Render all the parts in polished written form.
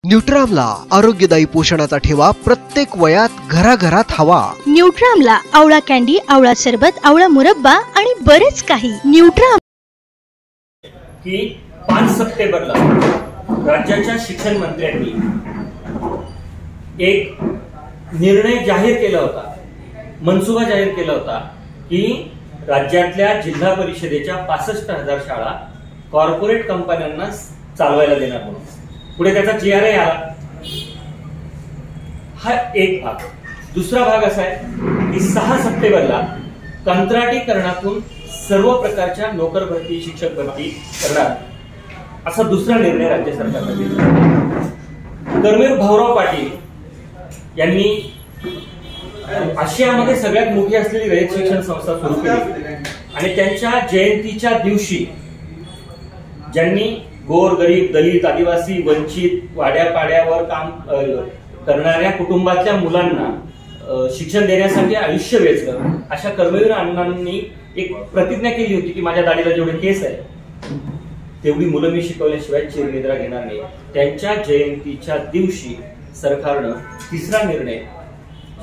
न्यूट्रामला आरोग्यदायी पोषणाचा ठेवा प्रत्येक वयात घराघरात हवा। न्यूट्रामला आवळा कॅन्डी, आवळा सरबत, आवळा मुरब्बा आणि बरेच काही। न्यूट्राम की 5 सप्टेंबरला राज्याच्या शिक्षण मंत्र्यांनी एक निर्णय जाहीर केला होता, मनसुबा जाहीर केला होता की राज्यातल्या जिल्हा परिषदेच्या 65,000 शाळा कॉर्पोरेट कंपन्यांना चालवायला देणार म्हणून। पुढे त्याचा GRA आला। हा एक भाग। दुसरा भाग असा आहे की 6 सप्टेंबरला कंत्राटीकरणातून सर्व प्रकारच्या नोकर भरती, शिक्षक भरती करणार असा दुसरा निर्णय राज्य सरकारने घेतला। कर्मवीर भाऊराव पाटील यांनी आशियामध्ये सगळ्यात मोठी असलेली रयत शिक्षण संस्था सुरू केली आणि त्यांच्या जयंतीच्या दिवशी ज्यांनी गोर, गरीब, दलित, आदिवासी, वंचित, वाड्यापाड्यावर काम करणाऱ्या कुटुंबातल्या मुलांना शिक्षण देण्यासाठी आयुष्य वेचलं, अशा कर्मवीर अण्णांनी एक प्रतिज्ञा केली होती की माझ्या दाढीला जेवढे केस आहे तेवढी मुलं मी शिकवल्याशिवाय चिरनिद्रा घेणार नाही। त्यांच्या जयंतीच्या दिवशी सरकारनं तिसरा निर्णय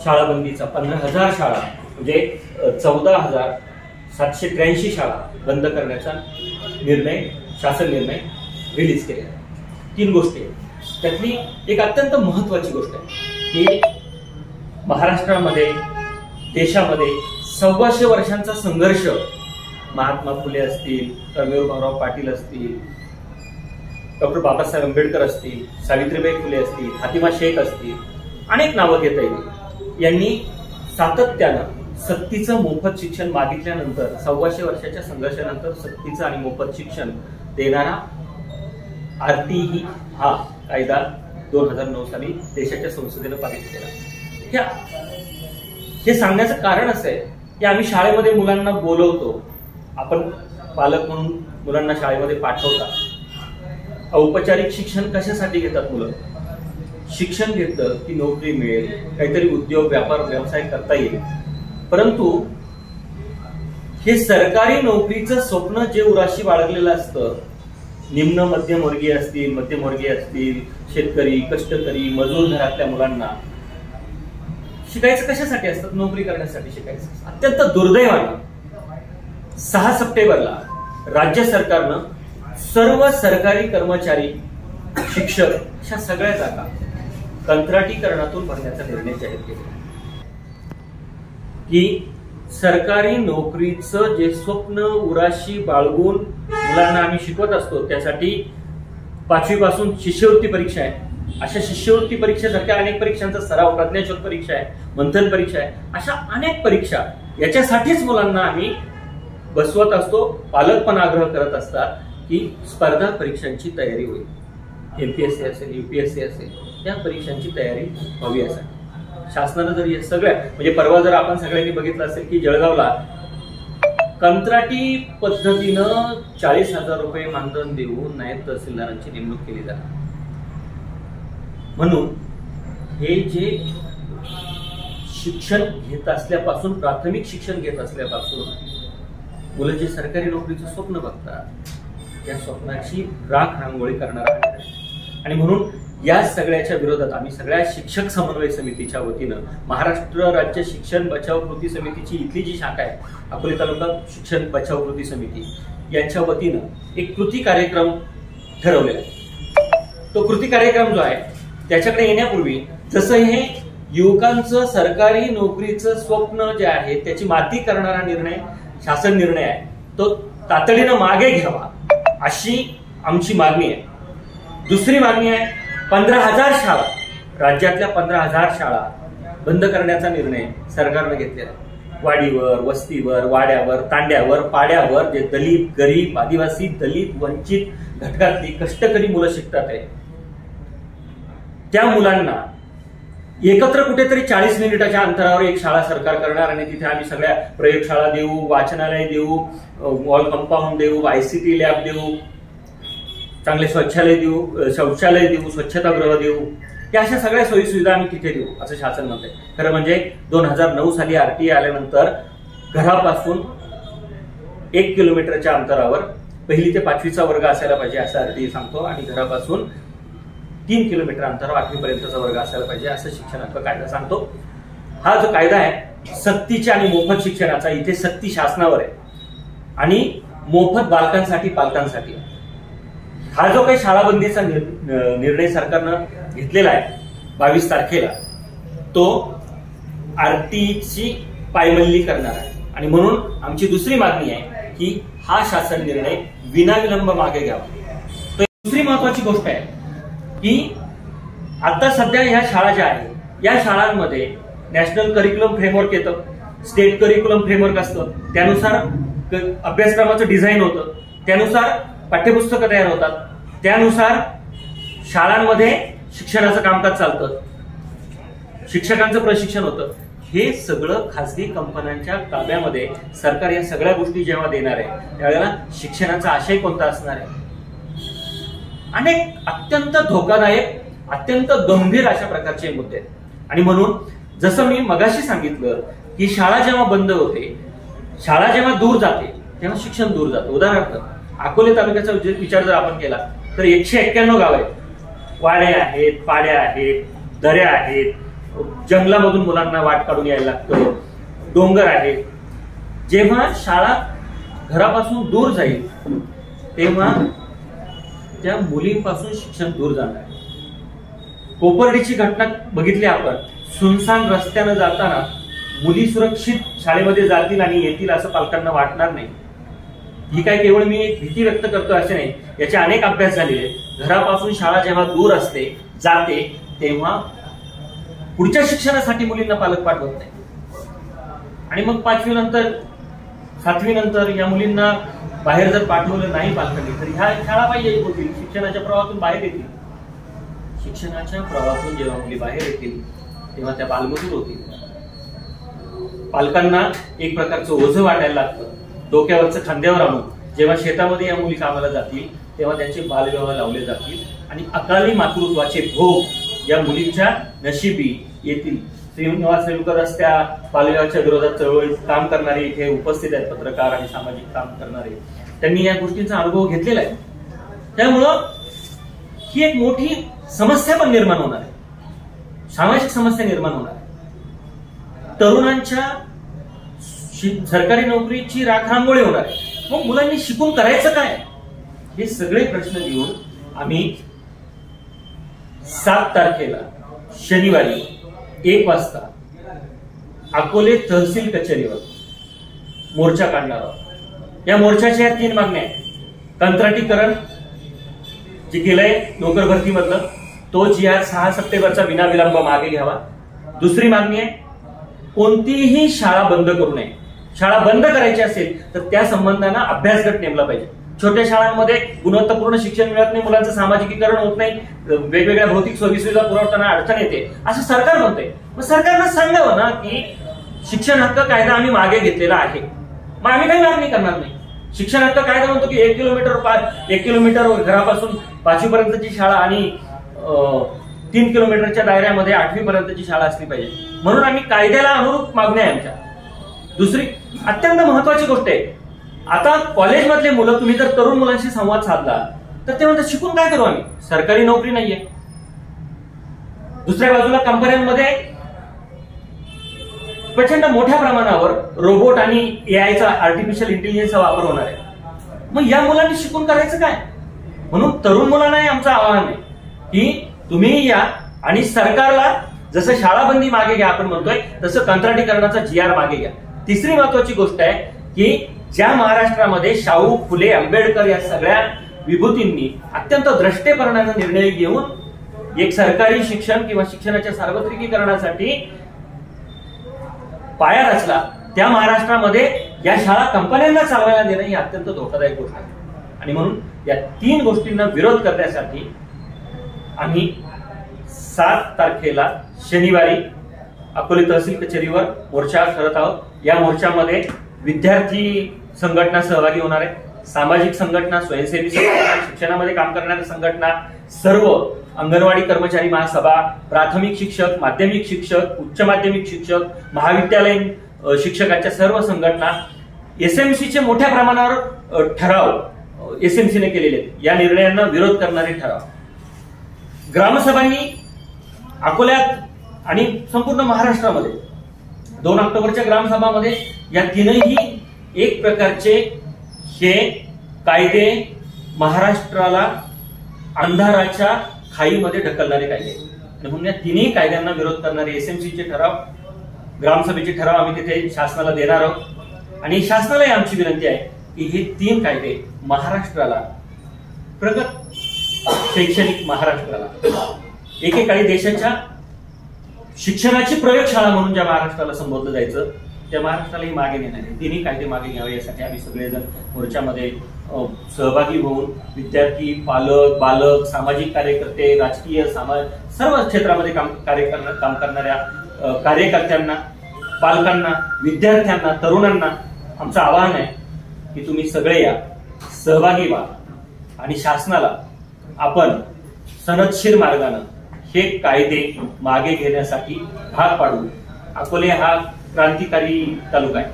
शाळा बंदीचा 15,000 शाळा म्हणजे 14,783 शाळा बंद करण्याचा निर्णय, शासन निर्णय रिलीज केला। 3 गोष्टी आहेत। त्यातली एक अत्यंत महत्वाची गोष्ट आहे की महाराष्ट्रामध्ये, देशामध्ये 125 वर्षांचा संघर्ष, महात्मा फुले असतील, कर्मवीर भाऊराव पाटील असतील, डॉक्टर बाबासाहेब आंबेडकर असतील, सावित्रीबाई फुले असतील, फातिमा शेख असतील, अनेक नावं घेता येईल, यांनी सातत्यानं सक्तीचं मोफत शिक्षण मागितल्यानंतर 125 वर्षाच्या संघर्षानंतर सक्तीचं आणि मोफत शिक्षण देणारा RTE हा कायदा 2009 साली देशाच्या संसदेनं पारित केला। हे सांगण्याचं कारण असं आहे की आम्ही शाळेमध्ये मुलांना बोलवतो, आपण पालक म्हणून मुलांना शाळेमध्ये पाठवता। औपचारिक शिक्षण कशासाठी घेतात मुलं? शिक्षण घेतलं की नोकरी मिळेल, काहीतरी उद्योग, व्यापार, व्यवसाय करता येईल। परंतु हे सरकारी नोकरीचं स्वप्न जे उराशी बाळगलेलं असतं, निम्न मध्यमवर्गीय असतील, मध्यमवर्गीय असतील, शेतकरी, कष्टकरी, मजूर घरातल्या मुलांना शिकायचं कशासाठी असतं? नोकरी करण्यासाठी शिकायचं। अत्यंत दुर्दैवाने 6 सप्टेंबरला राज्य सरकारनं सर्व सरकारी कर्मचारी, शिक्षक अशा सगळ्या जागा कंत्राटीकरणातून भरण्याचा निर्णय जाहीर केला की सरकारी नोकरीचं जे स्वप्न उराशी बाळगून मुलांना आम्ही शिकवत असतो, त्यासाठी 5वी पासून शिष्यवृत्ती परीक्षा आहे। अशा शिष्यवृत्ती परीक्षेसारख्या अनेक परीक्षांचा सराव, प्रज्ञाशोध परीक्षा आहे, मंथन परीक्षा आहे, अशा अनेक परीक्षा याच्यासाठीच मुलांना आम्ही बसवत असतो। पालक पण आग्रह करत असतात की स्पर्धा परीक्षांची तयारी होईल, MPSC असेल, UPSC असेल, त्या परीक्षांची तयारी व्हावी यासाठी शासनानं जर हे सगळ्या म्हणजे परवा जर आपण सगळ्यांनी बघितलं असेल की जळगावला कंत्राटी पद्धतीनं 40,000 रुपये मानधन देऊन नायब तहसीलदारांची नेमणूक केली जाते। म्हणून हे जे शिक्षण घेत असल्यापासून, प्राथमिक शिक्षण घेत असल्यापासून मुलं जे सरकारी नोकरीचं स्वप्न बघतात, त्या स्वप्नाची राख रांगोळी करणार आहे। आणि म्हणून या सगळ्याच्या विरोधात आम्ही सगळ्या शिक्षक समन्वय समितीच्या वतीनं, महाराष्ट्र राज्य शिक्षण बचाव कृती समितीची इथली जी शाखा आहे, अकोले तालुका शिक्षण बचाव कृती समिती, यांच्या वतीनं एक कृती कार्यक्रम ठरवलेला आहे। तो कृती कार्यक्रम जो आहे त्याच्याकडे येण्यापूर्वी, जसं हे युवकांचं सरकारी नोकरीचं स्वप्न जे आहे त्याची माती करणारा निर्णय, शासन निर्णय आहे, तो तातडीनं मागे घ्यावा अशी आमची मागणी आहे। दुसरी मागणी आहे 15,000 शाळा, राज्यातल्या 15,000 शाळा बंद करण्याचा निर्णय सरकारने घेतलेला आहे। वाडीवर, वस्तीवर, वाड्यावर, तांड्यावर, पाड्यावर जे दलित, गरीब, आदिवासी, दलित, वंचित घटकातली कष्टकरी मुलं शिकतात आहे, त्या मुलांना एकत्र कुठेतरी 40 मिनिटाच्या अंतरावर एक शाळा सरकार करणार आणि तिथे आम्ही सगळ्या प्रयोगशाळा देऊ, वाचनालय देऊ, वॉल कंपाऊंड देऊ, ICT लॅब देऊ, चांगले शौचालय देऊ, स्वच्छतागृह देऊ, या अशा सगळ्या सोयी सुविधा आम्ही तिथे देऊ असं शासन म्हणतंय। खरं म्हणजे 2009 साली RTE आल्यानंतर घरापासून 1 किलोमीटरच्या अंतरावर 1ली ते 5वीचा वर्ग असायला पाहिजे असं RTE सांगतो, आणि घरापासून 3 किलोमीटर अंतरावर 8वी पर्यंतचा वर्ग असायला पाहिजे असं शिक्षण हक्क कायदा सांगतो. हा जो कायदा आहे सक्तीच्या आणि मोफत शिक्षणाचा, इथे सक्ती शासनावर आहे आणि मोफत बालकांसाठी पालकांसाठी. हा जो काही शाळाबंदीचा निर्णय सरकारनं घेतलेला आहे 22 तारखेला, तो आरटीची पायमल्ली करणार आहे आणि म्हणून आमची दुसरी मागणी आहे की हा शासन निर्णय विनाविलंब मागे घ्यावा. तर दुसरी महत्वाची गोष्ट आहे की आता सध्या ह्या शाळा ज्या आहेत या शाळांमध्ये नॅशनल करिक्युलम फ्रेमवर्क येतं, स्टेट करिक्युलम फ्रेमवर्क असतं, त्यानुसार अभ्यासक्रमाचं डिझाईन होतं, त्यानुसार पाठ्यपुस्तकं तयार होतात, त्यानुसार शाळांमध्ये शिक्षणाचं कामकाज चालतं, शिक्षकांचं प्रशिक्षण होतं. हे सगळं खासगी कंपन्यांच्या ताब्यामध्ये सरकार या सगळ्या गोष्टी जेव्हा देणार आहे त्यावेळेला शिक्षणाचा आशय कोणता असणार आहे? अनेक अत्यंत धोकादायक, अत्यंत गंभीर अशा प्रकारचे मुद्दे आहेत. आणि म्हणून जसं मी मगाशी सांगितलं की शाळा जेव्हा बंद होते, शाळा जेव्हा दूर जाते तेव्हा शिक्षण दूर जातं. उदाहरणार्थ अकोले तालुक्याचा विचार जर आपण केला तर 191 गाव आहेत, वाडे आहेत, पाड्या आहेत, दऱ्या आहेत, जंगलामधून मुलांना वाट काढून यायला लागतं, डोंगर आहेत. जेव्हा शाळा घरापासून दूर जाईल तेव्हा त्या मुलींपासून शिक्षण दूर जाणार आहे. कोपर्डीची घटना बघितली आपण. सुनसान रस्त्यानं जाताना मुली सुरक्षित शाळेमध्ये जातील आणि येतील असं पालकांना वाटणार नाही. ही काय केवळ मी एक भीती व्यक्त करतो असे नाही, याचे अनेक अभ्यास झालेले. घरापासून शाळा जेव्हा दूर असते जाते तेव्हा पुढच्या शिक्षणासाठी मुलींना पालक पाठवत नाही आणि मग 5वी नंतर 7वी नंतर या मुलींना बाहेर जर पाठवलं नाही पालकांनी तर ह्या शाळा पाहिजे होतील, शिक्षणाच्या प्रवाहातून बाहेर येतील. शिक्षणाच्या प्रवाहातून जेव्हा मुली बाहेर येतील तेव्हा त्या बालमजूर होतील. पालकांना एक प्रकारचं ओझं वाटायला लागतं डोक्यावरचं खांद्यावर आणून. जेव्हा शेतामध्ये या मुली कामाला जातील तेव्हा त्यांचे बालविवाह लावले जातील आणि अकाली मातृत्वाचे भोग या मुलींच्या नशिबी येतील. श्रीनिवास रेणुकर रस्त्या बालविवाहाच्या विरोधात चळवळीत काम करणारे इथे उपस्थित आहेत, पत्रकार आणि सामाजिक काम करणारे. त्यांनी या गोष्टींचा अनुभव घेतलेला आहे. त्यामुळं ही एक मोठी समस्या पण निर्माण होणार आहे, सामाजिक समस्या निर्माण होणार आहे. तरुणांच्या सरकारी नोकरीची राखरांगोळी होणार आहे. मग मुलांनी शिकून करायचं काय? हे सगळे प्रश्न घेऊन आम्ही 7 तारखेला शनिवारी 1 वाजता अकोले तहसील कचेरीवर मोर्चा काढणार आहोत. या मोर्चाच्या 3 मागण्या आहेत. कंत्राटीकरण जे केलंय नोकर भरतीमधलं तो GR 6 सप्टेंबरचा विनाविलंब मागे घ्यावा. दुसरी मागणी आहे कोणतीही शाळा बंद करू नये. शाळा बंद करायची असेल तर त्या संबंधानं अभ्यासगट नेमला पाहिजे. छोट्या शाळांमध्ये गुणवत्तापूर्ण शिक्षण मिळत नाही, मुलांचं सामाजिकीकरण होत नाही, वेगवेगळ्या भौतिक सोयीसुविधा पुरवताना अडचण येते असं सरकार म्हणतंय. मग सरकारनं सांगावं ना की शिक्षण हक्क कायदा आम्ही मागे घेतलेला आहे, मग आम्ही काही मागणी करणार नाही. शिक्षण हक्क कायदा म्हणतो की 1 किलोमीटर घरापासून 5वी पर्यंतची शाळा आणि 3 किलोमीटरच्या दायऱ्यामध्ये 8वी पर्यंतची शाळा असली पाहिजे. म्हणून आम्ही कायद्याला अनुरूप मागण्या आहे आमच्या. दुसरी अत्यंत महत्वाची गोष्ट आहे, आता कॉलेजमधले मुलं, तुम्ही जर तरुण मुलांशी संवाद साधला तर ते म्हणतात शिकून काय करू आम्ही, सरकारी नोकरी नाहीये. दुसऱ्या बाजूला कंपन्यांमध्ये प्रचंड मोठ्या प्रमाणावर रोबोट आणि एआयचा, आर्टिफिशियल इंटेलिजन्सचा वापर होणार आहे. मग या मुलांनी शिकून करायचं काय? म्हणून तरुण मुलांना आमचं आवाहन आहे की तुम्ही या आणि सरकारला जसं शाळाबंदी मागे घ्या आपण म्हणतोय तसं कंत्राटीकरणाचा GR मागे घ्या. तिसरी महत्वाची गोष्ट आहे की ज्या महाराष्ट्रामध्ये शाहू, फुले, आंबेडकर या सगळ्या विभूतींनी अत्यंत द्रष्टेपणाने निर्णय घेऊन एक सरकारी शिक्षण किंवा शिक्षणाच्या सार्वत्रिकीकरणासाठी पाया रचला, त्या महाराष्ट्रामध्ये या शाळा कंपन्यांना चालवायला देणं ही अत्यंत धोकादायक गोष्ट आहे. आणि म्हणून या 3 गोष्टींना विरोध करण्यासाठी आम्ही 7 तारखेला शनिवारी अकोले तहसील कचेरीवर मोर्चा करत आहोत. या मोर्चामध्ये विद्यार्थी संघटना सहभागी होणार आहे, सामाजिक संघटना, स्वयंसेवी संघटना, शिक्षणामध्ये काम करणाऱ्या संघटना, सर्व अंगणवाडी कर्मचारी महासभा, प्राथमिक शिक्षक, माध्यमिक शिक्षक, उच्च माध्यमिक शिक्षक, महाविद्यालयीन शिक्षकांच्या सर्व संघटना, SMCचे मोठ्या प्रमाणावर ठराव SMCने केलेले आहेत. या निर्णयांना विरोध करणारे ठराव ग्रामसभांनी अकोल्यात आणि संपूर्ण महाराष्ट्रामध्ये 2 ऑक्टोबरच्या ग्रामसभामध्ये या तीनही एक प्रकारचे हे कायदे महाराष्ट्राला अंधाराच्या खाईमध्ये ढकलणारे कायदे आणि म्हणून या तिन्ही कायद्यांना विरोध करणारे एसएमसीचे ठराव, ग्रामसभेचे ठराव आम्ही तिथे शासनाला देणार आहोत आणि शासनालाही आमची विनंती आहे की हे 3 कायदे महाराष्ट्राला, प्रगत शैक्षणिक महाराष्ट्राला, एकेकाळी देशाच्या शिक्षणाची प्रयोगशाळा म्हणून ज्या महाराष्ट्राला संबोधलं जायचं त्या महाराष्ट्रालाही मागे नेणार आहे. तिन्ही कायदे मागे घ्यावे यासाठी आम्ही सगळेजण मोर्चामध्ये सहभागी होऊन विद्यार्थी, पालक, बालक, सामाजिक कार्यकर्ते, राजकीय, समाज सर्व क्षेत्रामध्ये काम करणाऱ्या कार्यकर्त्यांना, पालकांना, विद्यार्थ्यांना, तरुणांना आमचं आवाहन आहे की तुम्ही सगळे या, सहभागी व्हा आणि शासनाला आपण सनदशीर मार्गाने हे कायदे मागे घेण्यासाठी भाग पाडू. अकोले हा क्रांतिकारी तालुका आहे.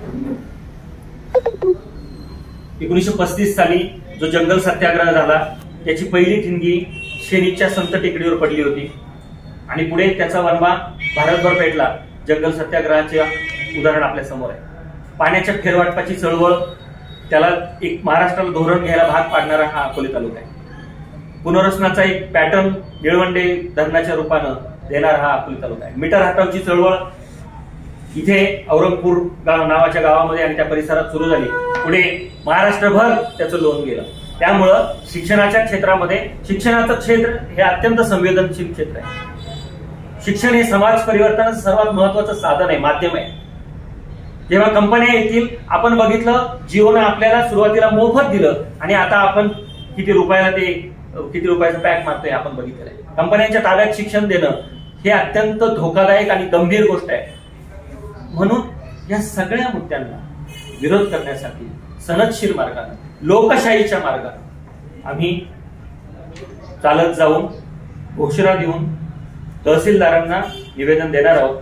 1935 साली जो जंगल सत्याग्रह झाला त्याची पहिली ठिणगी शेनीच्या संत टेकडीवर पडली होती आणि पुढे त्याचा वनवा भारतभर पेटला. जंगल सत्याग्रहाचे उदाहरण आपल्या समोर आहे. पाण्याच्या फेरवाटपाची चळवळ, त्याला एक महाराष्ट्राला धोरण घ्यायला भाग पाडणारा हा अकोले तालुका आहे. पुनर्वसनाचा एक पॅटर्न निळवंडे धरणाच्या रूपानं देणारा हा अकोले तालुका आहे. मीटर हटावची चळवळ इथे औरंगपूर नावाच्या गावामध्ये आणि त्या परिसरात सुरू झाली. पुढे महाराष्ट्रभर त्याचं लोन गेलं. त्यामुळं शिक्षणाच्या क्षेत्रामध्ये, शिक्षणाचं क्षेत्र हे अत्यंत संवेदनशील क्षेत्र आहे. शिक्षण हे समाज परिवर्तनाचं सर्वात महत्वाचं साधन आहे, माध्यम आहे. जेव्हा कंपन्या येतील, आपण बघितलं जिओनं आपल्याला सुरुवातीला मोफत दिलं आणि आता आपण किती रुपयाचं पॅक मारतोय आपण बघितलं आहे. कंपन्यांच्या ताब्यात शिक्षण देणं हे अत्यंत धोकादायक आणि गंभीर गोष्ट आहे. म्हणून या सगळ्या मुद्द्यांना विरोध करण्यासाठी सनदशीर मार्गाने, लोकशाहीच्या मार्गाने आम्ही चालत जाऊन, घोषणा देऊन तहसीलदारांना निवेदन देणार आहोत